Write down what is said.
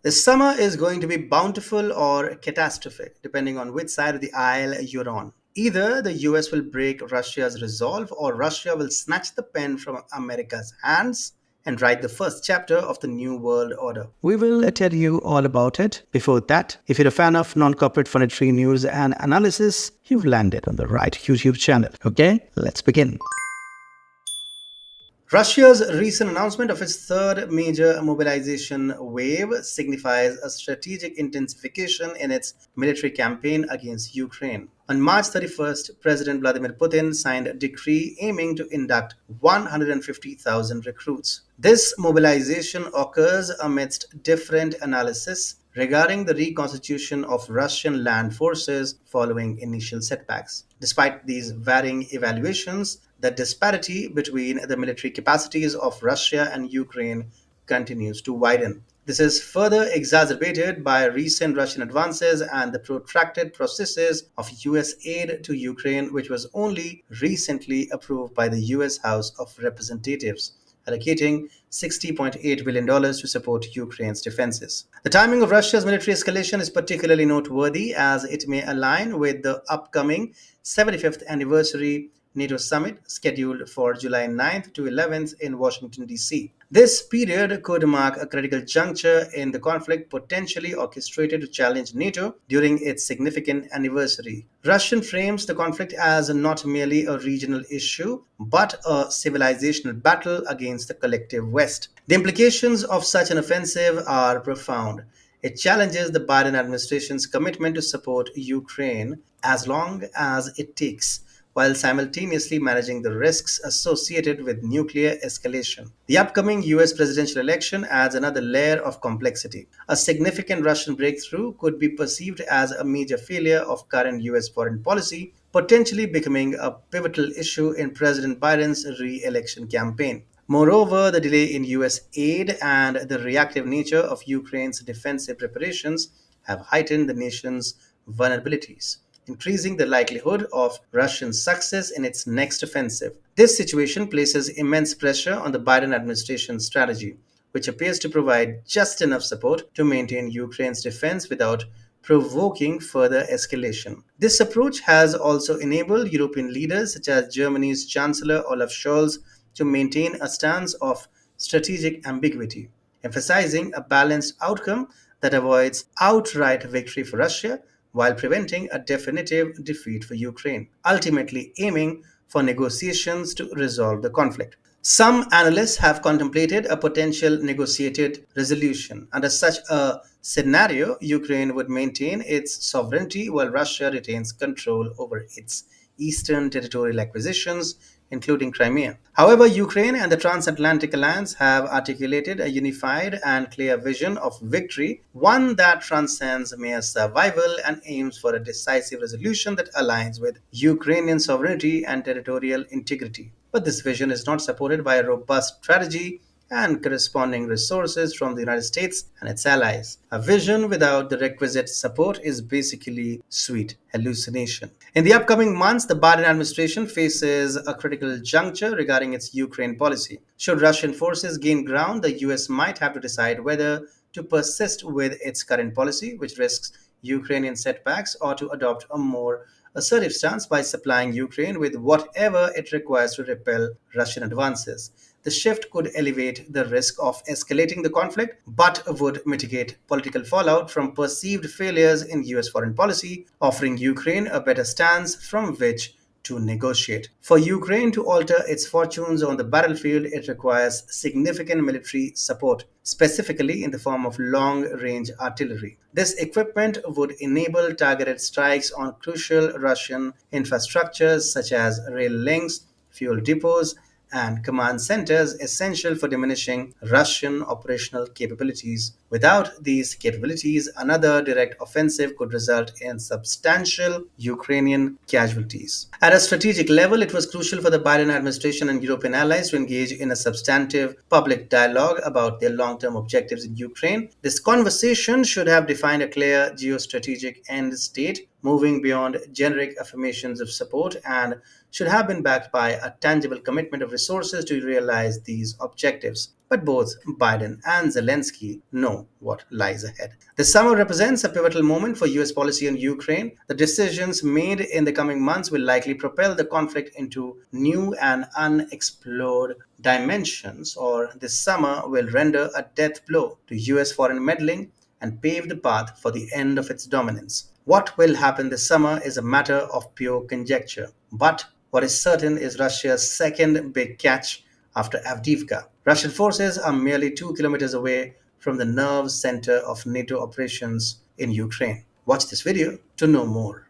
This summer is going to be bountiful or catastrophic, depending on which side of the aisle you're on. Either the US will break Russia's resolve, or Russia will snatch the pen from America's hands and write the first chapter of the New World Order. We will tell you all about it. Before that, if you're a fan of non corporate monetary news and analysis, you've landed on the right YouTube channel. Okay, let's begin. Russia's recent announcement of its third major mobilization wave signifies a strategic intensification in its military campaign against Ukraine. On March 31st, President Vladimir Putin signed a decree aiming to induct 150,000 recruits. This mobilization occurs amidst different analysis regarding the reconstitution of Russian land forces following initial setbacks. Despite these varying evaluations, the disparity between the military capacities of Russia and Ukraine continues to widen. This is further exacerbated by recent Russian advances and the protracted processes of US aid to Ukraine, which was only recently approved by the US House of Representatives, allocating $60.8 billion to support Ukraine's defenses. The timing of Russia's military escalation is particularly noteworthy as it may align with the upcoming 75th anniversary NATO summit scheduled for July 9th to 11th in Washington, D.C. This period could mark a critical juncture in the conflict, potentially orchestrated to challenge NATO during its significant anniversary. Russian frames the conflict as not merely a regional issue, but a civilizational battle against the collective West. The implications of such an offensive are profound. It challenges the Biden administration's commitment to support Ukraine as long as it takes, while simultaneously managing the risks associated with nuclear escalation. The upcoming US presidential election adds another layer of complexity. A significant Russian breakthrough could be perceived as a major failure of current US foreign policy, potentially becoming a pivotal issue in President Biden's re election campaign. Moreover, the delay in US aid and the reactive nature of Ukraine's defensive preparations have heightened the nation's vulnerabilities, increasing the likelihood of Russian success in its next offensive. This situation places immense pressure on the Biden administration's strategy, which appears to provide just enough support to maintain Ukraine's defense without provoking further escalation. This approach has also enabled European leaders such as Germany's Chancellor Olaf Scholz to maintain a stance of strategic ambiguity, emphasizing a balanced outcome that avoids outright victory for Russia while preventing a definitive defeat for Ukraine, ultimately aiming for negotiations to resolve the conflict. Some analysts have contemplated a potential negotiated resolution. Under such a scenario, Ukraine would maintain its sovereignty while Russia retains control over its eastern territorial acquisitions, including Crimea. However, Ukraine and the transatlantic alliance have articulated a unified and clear vision of victory, one that transcends mere survival and aims for a decisive resolution that aligns with Ukrainian sovereignty and territorial integrity. But this vision is not supported by a robust strategy and corresponding resources from the United States and its allies. A vision without the requisite support is basically sweet hallucination. In the upcoming months, the Biden administration faces a critical juncture regarding its Ukraine policy. Should Russian forces gain ground, the US might have to decide whether to persist with its current policy, which risks Ukrainian setbacks, or to adopt a more assertive stance by supplying Ukraine with whatever it requires to repel Russian advances. The shift could elevate the risk of escalating the conflict, but would mitigate political fallout from perceived failures in US foreign policy, offering Ukraine a better stance from which to negotiate. For Ukraine to alter its fortunes on the battlefield, it requires significant military support, specifically in the form of long range artillery. This equipment would enable targeted strikes on crucial Russian infrastructures such as rail links, fuel depots, and command centers essential for diminishing Russian operational capabilities. Without these capabilities, another direct offensive could result in substantial Ukrainian casualties. At a strategic level, it was crucial for the Biden administration and European allies to engage in a substantive public dialogue about their long term objectives in Ukraine. This conversation should have defined a clear geostrategic end state moving beyond generic affirmations of support and should have been backed by a tangible commitment of resources to realize these objectives. But both Biden and Zelensky know what lies ahead. The summer represents a pivotal moment for US policy on Ukraine. The decisions made in the coming months will likely propel the conflict into new and unexplored dimensions, or this summer will render a death blow to US foreign meddling and pave the path for the end of its dominance. What will happen this summer is a matter of pure conjecture. But what is certain is Russia's second big catch after Avdiivka. Russian forces are merely 2 kilometers away from the nerve center of NATO operations in Ukraine. Watch this video to know more.